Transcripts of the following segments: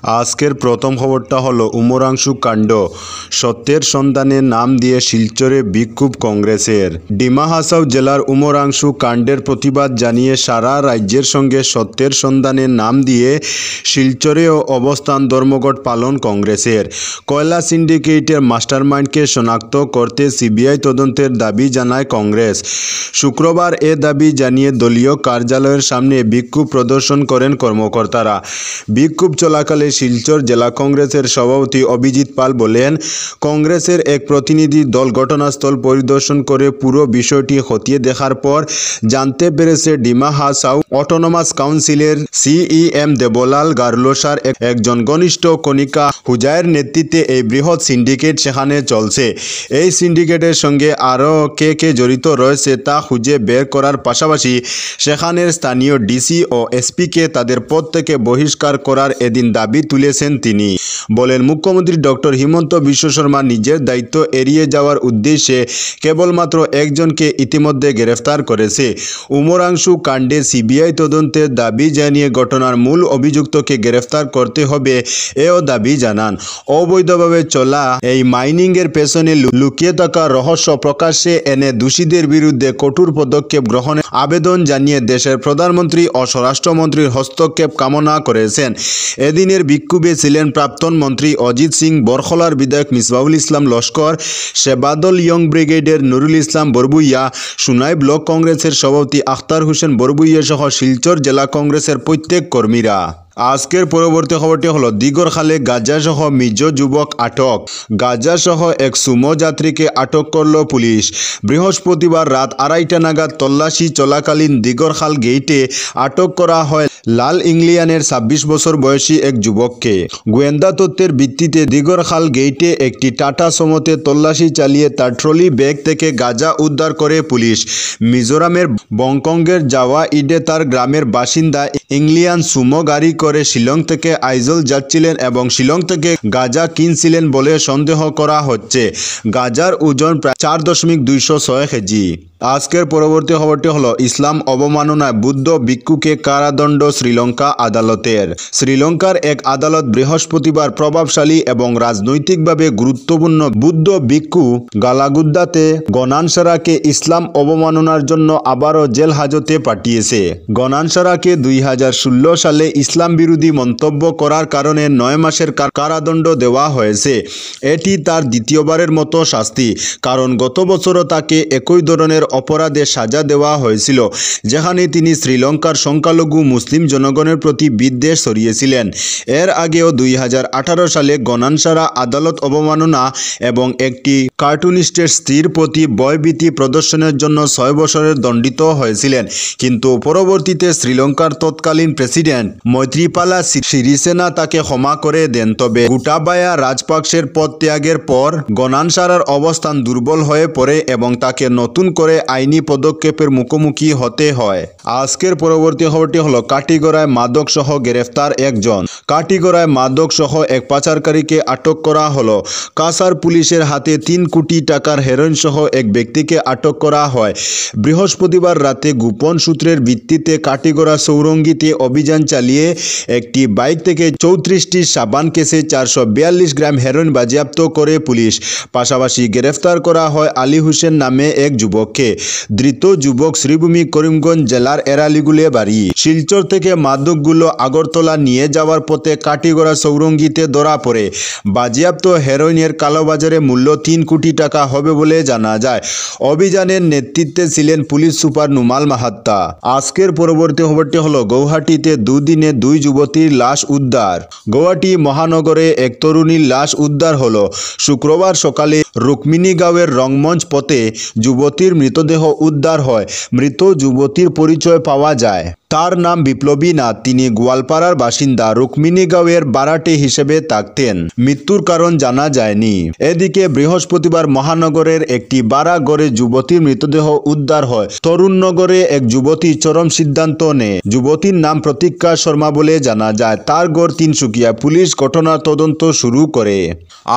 আজকের প্রথম খবরটা হলো উমরাংশু কাণ্ড। সত্যের সন্ধানে নাম দিয়ে শিলচরে বিক্ষোভ কংগ্রেসের। ডিমা হাসাও জেলার উমরাংশু কাণ্ডের প্রতিবাদ জানিয়ে সারা রাজ্যের সঙ্গে সত্যের সন্ধানে নাম দিয়ে শিলচরেও অবস্থান ধর্মঘট পালন কংগ্রেসের। কয়লা সিন্ডিকেটের মাস্টারমাইন্ডকে শনাক্ত করতে সিবিআই তদন্তের দাবি জানায় কংগ্রেস। শুক্রবার এ দাবি জানিয়ে দলীয় কার্যালয়ের সামনে বিক্ষোভ প্রদর্শন করেন কর্মকর্তারা। বিক্ষোভ চলাকালে শিলচর জেলা কংগ্রেসের সভাপতি অভিজিৎ পাল বলেন, কংগ্রেসের এক প্রতিনিধি দল ঘটনাস্থল পরিদর্শন করে পুরো বিষয়টি খতিয়ে দেখার পর জানতে পেরেছে ডিমা হাসাও অটোনমাস কাউন্সিলের সিইএম দেবলাল গার্লোসার একজন ঘনিষ্ঠ কণিকা হুজায়ের নেতৃত্বে এই বৃহৎ সিন্ডিকেট সেখানে চলছে। এই সিন্ডিকেটের সঙ্গে আরও কে জড়িত রয়েছে তা খুঁজে বের করার পাশাপাশি সেখানের স্থানীয় ডিসি ও এসপিকে তাদের পদ থেকে বহিষ্কার করার এদিন দাবি তুলেছেন তিনি। বলেন, মুখ্যমন্ত্রী ডক্টর হিমন্ত বিশ্ব শর্মা নিজের দায়িত্ব এড়িয়ে যাওয়ার উদ্দেশ্যে কেবলমাত্র একজনকে ইতিমধ্যে গ্রেফতার করেছে। উমরাংশু কাণ্ডে সিবিআই তদন্তের দাবি জানিয়ে ঘটনার মূল অভিযুক্তকে গ্রেফতার করতে হবে এও দাবি জানান। অবৈধভাবে চলা এই মাইনিংয়ের পেছনে লুকিয়ে থাকা রহস্য প্রকাশ্যে এনে দোষীদের বিরুদ্ধে কঠোর পদক্ষেপ গ্রহণের আবেদন জানিয়ে দেশের প্রধানমন্ত্রী ও স্বরাষ্ট্রমন্ত্রীর হস্তক্ষেপ কামনা করেছেন। এদিনের বিক্ষোভে ছিলেন প্রাক্তন মন্ত্রী অজিত সিং, বরখলার বিধায়ক মিসবাহুল ইসলাম লস্কর, সেবাদল ইয়ং ব্রিগেডের নুরুল ইসলাম বরবুইয়া, সুনাই ব্লক কংগ্রেসের সভাপতি আখতার হোসেন বরবুইয়া সহ শিলচর জেলা কংগ্রেসের প্রত্যেক কর্মীরা। আজকের পরবর্তী খবরটি হলো দিগরখালে গাঁজাসহ মিজো যুবক আটক। গাঁজাসহ এক সুমো যাত্রীকে আটক করল পুলিশ। বৃহস্পতিবার রাত 2:30 নাগাদ তল্লাশি চলাকালীন দিগরখাল গেইটে আটক করা হয় লাল ইংলিয়ানের 26 বছর বয়সী এক যুবককে। গোয়েন্দা তথ্যের ভিত্তিতে দিগরখাল গেইটে একটি টাটা সমতে তল্লাশি চালিয়ে তার ট্রলি ব্যাগ থেকে গাঁজা উদ্ধার করে পুলিশ। মিজোরামের বংকংয়ের জাওয়া ইডে তার গ্রামের বাসিন্দা ইংলিয়ান সুমো গাড়ি করে শিলং থেকে আইজল যাচ্ছিলেন এবং শিলং থেকে গাঁজা কিনছিলেন বলে সন্দেহ করা হচ্ছে। গাঁজার ওজন প্রায় 4.206 কেজি। আজকের পরবর্তী খবরটি হলো ইসলাম অবমাননায় বুদ্ধ ভিক্ষুকে কারাদণ্ড শ্রীলঙ্কা আদালতের। শ্রীলঙ্কার এক আদালত বৃহস্পতিবার প্রভাবশালী এবং রাজনৈতিকভাবে গুরুত্বপূর্ণ বুদ্ধ ভিক্ষু গালাগুদ্দাতে গনানসারাকে ইসলাম অবমাননার জন্য আবারও জেল হাজতে পাঠিয়েছে। গনানসারাকে 2016 সালে ইসলাম বিরোধী মন্তব্য করার কারণে 9 মাসের কারাদণ্ড দেওয়া হয়েছে। এটি তার দ্বিতীয়বারের মতো শাস্তি, কারণ গত বছরও তাকে একই ধরনের অপরাধে সাজা দেওয়া হয়েছিল, যেখানে তিনি শ্রীলঙ্কার সংখ্যালঘু মুসলিম জনগণের প্রতি বিদ্বেষ ছড়িয়েছিলেন। এর আগেও 2018 সালে গনানসারা আদালত অবমাননা এবং একটি কার্টুনিস্টের স্ত্রীর প্রতি ভয়ভীতি প্রদর্শনের জন্য 6 বছরের দণ্ডিত হয়েছিলেন, কিন্তু পরবর্তীতে শ্রীলঙ্কার তৎকালীন প্রেসিডেন্ট মৈত্রীপালা সিরিসেনা তাকে ক্ষমা করে দেন। তবে গোটাবায়া রাজপাকসের পদ ত্যাগের পর গনানসারার অবস্থান দুর্বল হয়ে পড়ে এবং তাকে নতুন করে আইনি পদক্ষেপের মুখোমুখি হতে হয়। আজকের পরবর্তী খবরটি হলো কাটিগড়ায় মাদক সহ গ্রেফতার একজন। কাটিগড়ায় মাদক সহ এক পাচারকারীকে আটক করা হলো। কাছাড় পুলিশের হাতে 3 কোটি টাকার হেরোইন সহ এক ব্যক্তিকে আটক করা হয়। বৃহস্পতিবার রাতে গোপন সূত্রের ভিত্তিতে কাটিগড়া সৌরঙ্গীতে অভিযান চালিয়ে একটি বাইক থেকে 34টি সাবান কেসে 442 গ্রাম হেরোইন বাজেয়াপ্ত করে পুলিশ। পাশাপাশি গ্রেফতার করা হয় আলী হোসেন নামে এক যুবককে। ধৃত যুবক শ্রীভূমি করিমগঞ্জ জেলার এরালিগুলে বাড়ি। শিলচর থেকে মাদকগুলো আগরতলা নিয়ে যাওয়ার পথে কাটিগড়া সৌরঙ্গীতে ধরা পড়ে। বাজেয়াপ্ত হেরোইনের কালোবাজারে মূল্য 3 কোটি টাকা হবে বলে জানা যায়। অভিযানের নেতৃত্বে ছিলেন পুলিশ সুপার নুমাল মাহাত্তা। আজকের পরবর্তী খবরটি হলো গৌহাটিতে দুদিনে 2 যুবতীর লাশ উদ্ধার। গৌহাটি মহানগরে এক তরুণীর লাশ উদ্ধার হলো। শুক্রবার সকালে রুক্মিণীগাঁওয়ের রংমঞ্চ পথে যুবতীর মৃতদেহ উদ্ধার হয়। মৃত যুবতীর পরিচয় পাওয়া যায়। তার নাম বিপ্লবী নাথ। তিনি গোয়ালপাড়ার বাসিন্দা। রুক্মিণীগাঁওয়ের বারাটে হিসেবে থাকতেন। মৃত্যুর কারণ জানা যায়নি। এদিকে বৃহস্পতিবার মহানগরের একটি বাড়া ঘরে যুবতীর মৃতদেহ উদ্ধার হয়। তরুণনগরে এক যুবতী চরম সিদ্ধান্ত নেয়। যুবতীর নাম প্রতীক্ষা শর্মা বলে জানা যায়। তার ঘর তিনসুকিয়া। পুলিশ ঘটনার তদন্ত শুরু করে।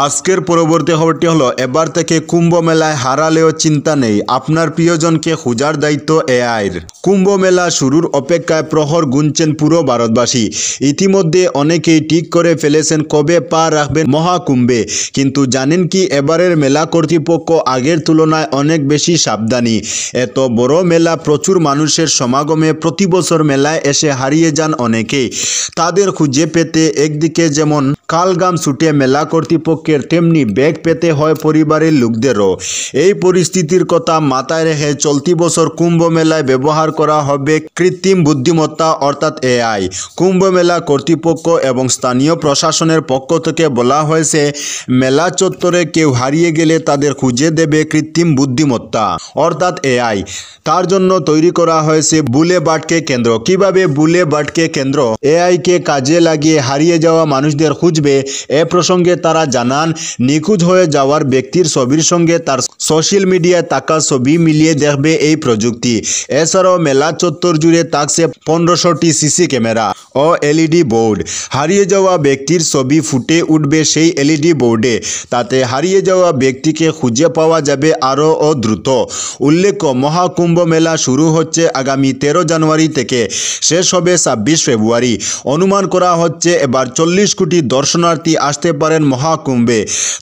আজকের পরবর্তী খবরটি হলো এবার থেকে কুম্ভ মেলায় হারালেও চিন্তা নেই, আপনার প্রিয়জনকে খোঁজার দায়িত্ব এআইর। কুম্ভ মেলা শুরুর অপেক্ষা অপেক্ষায় প্রহর গুনছেন পুরো ভারতবাসী। ইতিমধ্যে অনেকেই ঠিক করে ফেলেছেন কবে পা রাখবেন মহাকুম্ভে। কিন্তু জানেন কি, এবারের মেলা কর্তৃপক্ষ আগের তুলনায় অনেক বেশি সাবধানী। এত বড় মেলা, প্রচুর মানুষের সমাগমে প্রতি বছর মেলায় এসে হারিয়ে যান অনেকেই। তাদের খুঁজে পেতে একদিকে যেমন কালঘাম ছুটে মেলা কর্তৃপক্ষের, তেমনি বেগ পেতে হয় পরিবারের লোকদেরও। এই পরিস্থিতির কথা মাথায় রেখে চলতি বছর কুম্ভ মেলায় ব্যবহার করা হবে কৃত্রিম বুদ্ধিমত্তা অর্থাৎ এআই। কুম্ভ মেলা কর্তৃপক্ষ এবং স্থানীয় প্রশাসনের পক্ষ থেকে বলা হয়েছে, মেলা চত্বরে কেউ হারিয়ে গেলে তাদের খুঁজে দেবে কৃত্রিম বুদ্ধিমত্তা অর্থাৎ এআই। তার জন্য তৈরি করা হয়েছে বুলে বাটকে কেন্দ্র। কিভাবে বুলে বাটকে কেন্দ্র এআইকে কাজে লাগিয়ে হারিয়ে যাওয়া মানুষদের খুঁজবে, এ প্রসঙ্গে তারা জানান, নিখোঁজ হয়ে যাওয়ার ব্যক্তির ছবির সঙ্গে তার সোশ্যাল মিডিয়ায় থাকা ছবি মিলিয়ে দেখবে এই প্রযুক্তি। এছাড়াও মেলা চত্বর জুড়ে থাকছে 1500টি সিসি ক্যামেরা ও এলইডি বোর্ড। হারিয়ে যাওয়া ব্যক্তির ছবি ফুটে উঠবে সেই এলইডি বোর্ডে। তাতে হারিয়ে যাওয়া ব্যক্তিকে খুঁজে পাওয়া যাবে আরও দ্রুত। উল্লেখ্য, মহাকুম্ভ মেলা শুরু হচ্ছে আগামী 13 জানুয়ারি থেকে, শেষ হবে 26 ফেব্রুয়ারি। অনুমান করা হচ্ছে এবার 40 কোটি দর্শনার্থী আসতে পারেন মহাকুম্ভে।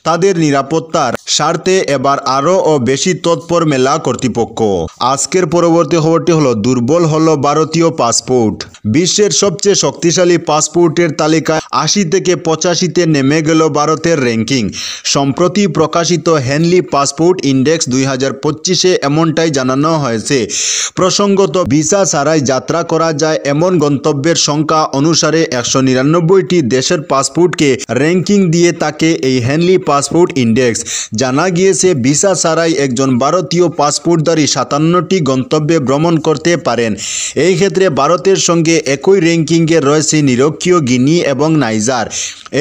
তাদের নিরাপত্তার স্বার্থে এবার আরও বেশি তৎপর মেলা কর্তৃপক্ষ। আজকের পরবর্তী খবরটি হলো, দুর্বল হলো ভারতীয় পাসপোর্ট। বিশ্বের সবচেয়ে শক্তিশালী পাসপোর্টের তালিকায় 80 থেকে 85তে নেমে গেল ভারতের র্যাঙ্কিং। সম্প্রতি প্রকাশিত হেনলি পাসপোর্ট ইন্ডেক্স 2025-এ এমনটাই জানানো হয়েছে। প্রসঙ্গত, ভিসা ছাড়াই যাত্রা করা যায় এমন গন্তব্যের সংখ্যা অনুসারে 199টি দেশের পাসপোর্টকে র্যাঙ্কিং দিয়ে থাকে এই হেনলি পাসপোর্ট ইন্ডেক্স। জানা গিয়েছে, ভিসা ছাড়াই একজন ভারতীয় পাসপোর্টধারী 57টি গন্তব্যে ভ্রমণ করতে পারেন। এই ক্ষেত্রে ভারতের সঙ্গে একই র্যাঙ্কিংয়ে রয়েছে নিরক্ষীয় গিনি এবং নাইজার।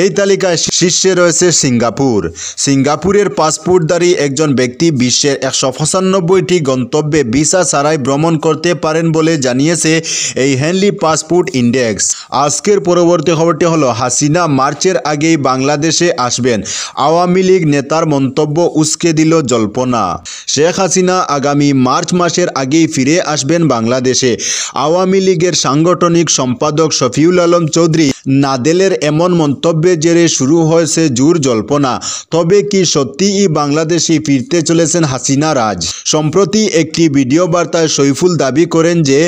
এই তালিকায় শীর্ষে রয়েছে সিঙ্গাপুর। সিঙ্গাপুরের পাসপোর্টধারী একজন ব্যক্তি বিশ্বের 195টি গন্তব্যে ভিসা ছাড়াই ভ্রমণ করতে পারেন বলে জানিয়েছে এই হেনলি পাসপোর্ট ইন্ডেক্স। আজকের পরবর্তী খবরটি হলো, হাসিনা মার্চের আগেই বাংলাদেশে আসবেন। আওয়ামী লীগ নেতার মন্তব্য উস্কে দিল জল্পনা। শেখ হাসিনা আগামী মার্চ মাসের আগেই ফিরে আসবেন বাংলাদেশে। আওয়ামী লীগের সাংগঠনিক সম্পাদক শফিউল আলম চৌধুরী নাদেলের এমন মন্তব্যের জেরে শুরু হয়েছে জোর জল্পনা। তবে কি সত্যিই বাংলাদেশে ফিরতে চলেছেন হাসিনা রাজ? সম্প্রতি একটি ভিডিও বার্তায় সইফুল দাবি করেন যে,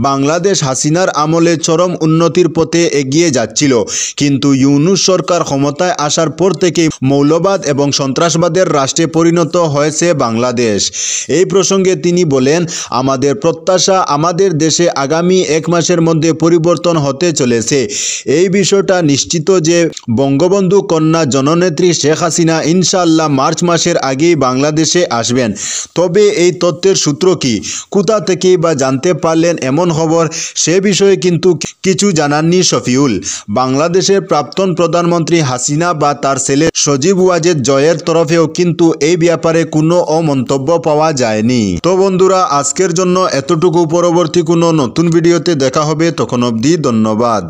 বাংলাদেশ হাসিনার আমলে চরম উন্নতির পথে এগিয়ে যাচ্ছিল, কিন্তু ইউনূস সরকার ক্ষমতায় আসার পর থেকে মৌলবাদ এবং সন্ত্রাসবাদের রাষ্ট্রে পরিণত হয়েছে বাংলাদেশ। এই প্রসঙ্গে তিনি বলেন, আমাদের প্রত্যাশা, আমাদের দেশে আগামী 1 মাসের মধ্যে পরিবর্তন হতে চলেছে। এই বিষয়টা নিশ্চিত যে বঙ্গবন্ধু কন্যা জননেত্রী শেখ হাসিনা ইনশাআল্লাহ মার্চ মাসের আগেই বাংলাদেশে আসবেন। তবে এই তথ্যের সূত্র কি, কোথা থেকেই বা জানতে পারলেন এমন খবর, সে বিষয়ে কিন্তু কিছু জানাননি শফিউল। বাংলাদেশের প্রাক্তন প্রধানমন্ত্রী হাসিনা বা তার ছেলে সজীব ওয়াজেদ জয়ের তরফেও কিন্তু এই ব্যাপারে কোনো মন্তব্য পাওয়া যায়নি। তো বন্ধুরা, আজকের জন্য এতটুকু। পরবর্তী কোনো নতুন ভিডিওতে দেখা হবে, তখন অবধি ধন্যবাদ।